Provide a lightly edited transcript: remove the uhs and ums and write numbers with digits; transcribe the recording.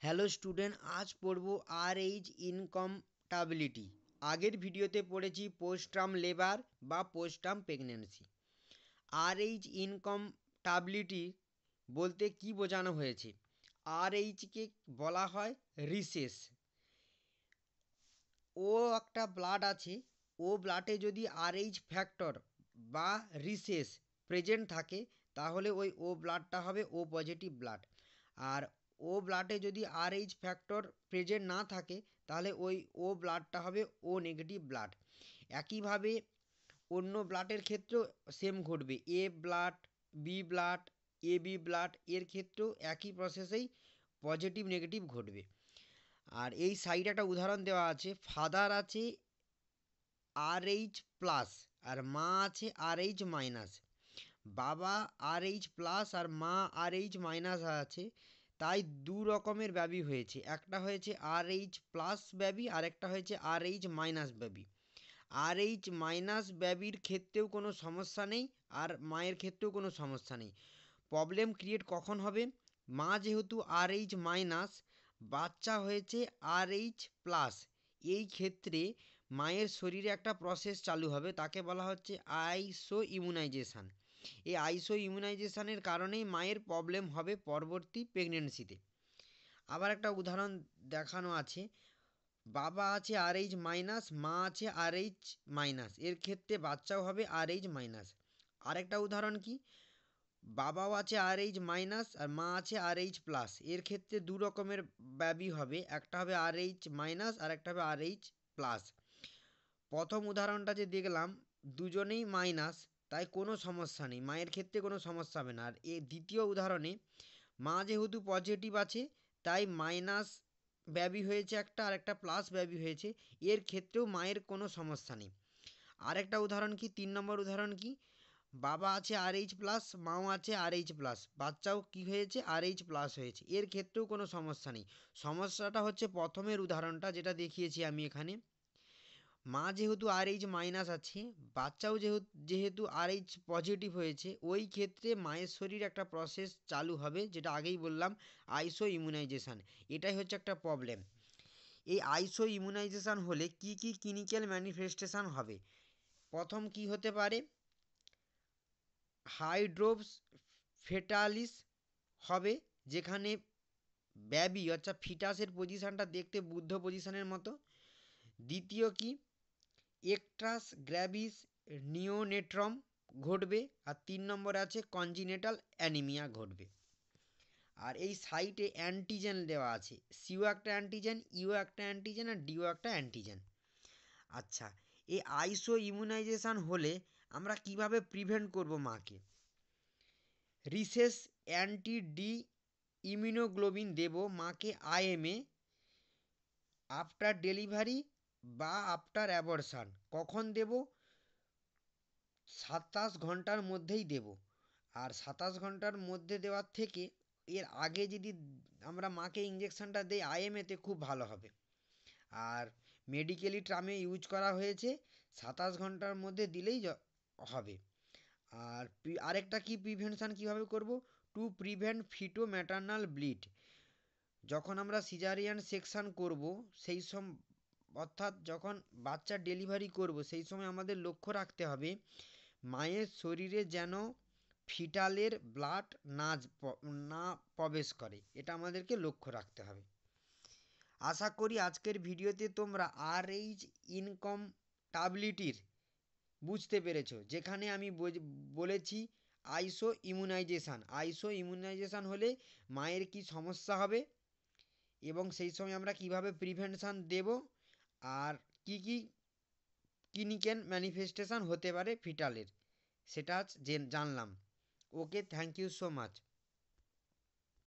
Hello student, আজ পড়ব RH ইনকমটাবিলিটি। আগের ভিডিওতে পড়েছি পোস্টটার্ম লেবার বা পোস্টটার্ম প্রেগন্যান্সি। RH ইনকমটাবিলিটি বলতে কি বোঝানো হয়েছে? RHকে বলা হয় রিসেস। ও একটা ব্লাড আছে, ও ব্লাডে যদি RH ফ্যাক্টর বা রিসেস প্রেজেন্ট থাকে তাহলে ওই ও ব্লাডটা হবে ও পজিটিভ ব্লাড। আর ও ব্লাডে যদি RH ফ্যাক্টর প্রেজেন্ট না থাকে তাহলে ওই ও ব্লাডটা হবে ও নেগেটিভ ব্লাড। একইভাবে অন্য ব্লাডের ক্ষেত্রেও সেম ঘটবে। A blood, B blood, AB blood এর ক্ষেত্রেও একই প্রসেসেই পজিটিভ নেগেটিভ ঘটবে। আর এই সাইডে একটা উদাহরণ দেওয়া আছে, ফাদার আছে RH প্লাস আর মা আছে RH মাইনাস। বাবা RH প্লাস আর মা RH মাইনাস আছে, তাই দু রকমের বেবি হয়েছে। একটা হয়েছে RH প্লাস বেবি আর একটা হয়েছে RH minus baby. RH minus বেবির ক্ষেত্রেও কোনো সমস্যা নেই আর মায়ের ক্ষেত্রেও কোনো সমস্যা নেই। প্রবলেম ক্রিয়েট কখন হবে? মা যেহেতু RH মাইনাস, বাচ্চা হয়েছে RH প্লাস, এই ক্ষেত্রে মায়ের শরীরে একটা প্রসেস চালু হবে, তাকে বলা হচ্ছে আইসো ইমিউনাইজেশান। এই আইসো ইমিউনাইজেশানের কারণেই মায়ের প্রবলেম হবে পরবর্তী প্রেগনেন্সিতে। আবার একটা উদাহরণ দেখানো আছে, বাবা আছে RH মাইনাস, মা আছে RH মাইনাস, এর ক্ষেত্রে বাচ্চাও হবে RH মাইনাস। আরেকটা উদাহরণ কি, বাবাও আছে RH মাইনাস আর মা আছে RH প্লাস, এর ক্ষেত্রে দু রকমের বেবি হবে, একটা হবে RH মাইনাস আর একটা হবে RH প্লাস। প্রথম উদাহরণটা যে দেখলাম দুজনেই মাইনাস, তাই কোনো সমস্যা নেই, মায়ের ক্ষেত্রে কোনো সমস্যা হবে না। আর দ্বিতীয় উদাহরণে মা যেহেতু পজিটিভ আছে তাই মাইনাস বেবি হয়েছে একটা আর একটা প্লাস বেবি হয়েছে, এর ক্ষেত্রেও মায়ের কোনো সমস্যা নেই। আরেকটা উদাহরণ কি, 3 নম্বর উদাহরণ কি, বাবা আছে RH প্লাস, মাও আছে RH প্লাস, বাচ্চাও কি হয়েছে RH প্লাস হয়েছে, এর ক্ষেত্রেও কোনো সমস্যা নেই। সমস্যাটা হচ্ছে প্রথমের উদাহরণটা যেটা দেখিয়েছি আমি এখানে, মা যেহেতু RH মাইনাস আছে, বাচ্চাও যেহেতু RH পজিটিভ হয়েছে, ওই ক্ষেত্রে মায়ের শরীরে একটা প্রসেস চালু হবে, যেটা আগেই বললাম আইসো ইমিউনাইজেশান। এটাই হচ্ছে একটা প্রবলেম। এই আইসো ইমিউনাইজেশান হলে কি কি ক্লিনিক্যাল ম্যানিফেস্টেশান হবে? প্রথম কি হতে পারে, হাইড্রোপস ফেটালিস হবে, যেখানে বেবি অর্থাৎ ফিটাসের পজিশানটা দেখতে বুদ্ধ পজিশানের মতো। দ্বিতীয় কি, একট্রাস গ্র্যাভিস নিওনেট্রম ঘটবে। আর 3 নম্বরে আছে কনজিনেটাল অ্যানিমিয়া ঘটবে। আর এই সাইটে অ্যান্টিজেন দেওয়া আছে, সিও একটা অ্যান্টিজেন, ইও একটা অ্যান্টিজেন আর ডিও একটা অ্যান্টিজেন। আচ্ছা, এই আইসো ইমিউনাইজেশান হলে আমরা কিভাবে প্রিভেন্ট করব মাকে? রিসেস অ্যান্টি ডি ইমিউনোগ্লোবিন দেব মাকে IM-এ আফটার ডেলিভারি বা আফটার অ্যাবর্শান। কখন দেব? 27 ঘন্টার মধ্যেই দেব। আর 27 ঘন্টার মধ্যে দেওয়ার থেকে এর আগে যদি আমরা মাকে ইঞ্জেকশানটা দিই IM-এতে, খুব ভালো হবে। আর মেডিকেলি টার্মে ইউজ করা হয়েছে 27 ঘন্টার মধ্যে দিলেই হবে। আর আরেকটা কি প্রিভেনশান কীভাবে করব? To prevent feto maternal bleed. যখন আমরা সিজারিয়ান সেকশান করব সেই অর্থাৎ যখন বাচ্চার ডেলিভারি করব সেই সময় আমাদের লক্ষ্য রাখতে হবে মায়ের শরীরে যেন ফিটালের ব্লাড না প্রবেশ করে, এটা আমাদেরকে লক্ষ্য রাখতে হবে। আশা করি আজকের ভিডিওতে তোমরা RH ইনকমটাবিলিটির বুঝতে পেরেছো, যেখানে আমি বলেছি আইসো ইমিউনাইজেশান হলে মায়ের কি সমস্যা হবে এবং সেই সময় আমরা কিভাবে প্রিভেনশান দেব আর কি কি ক্লিনিক্যাল ম্যানিফেস্টেশান হতে পারে ফিটালের, সেটা জানলাম। ওকে, থ্যাংক ইউ সো মাচ।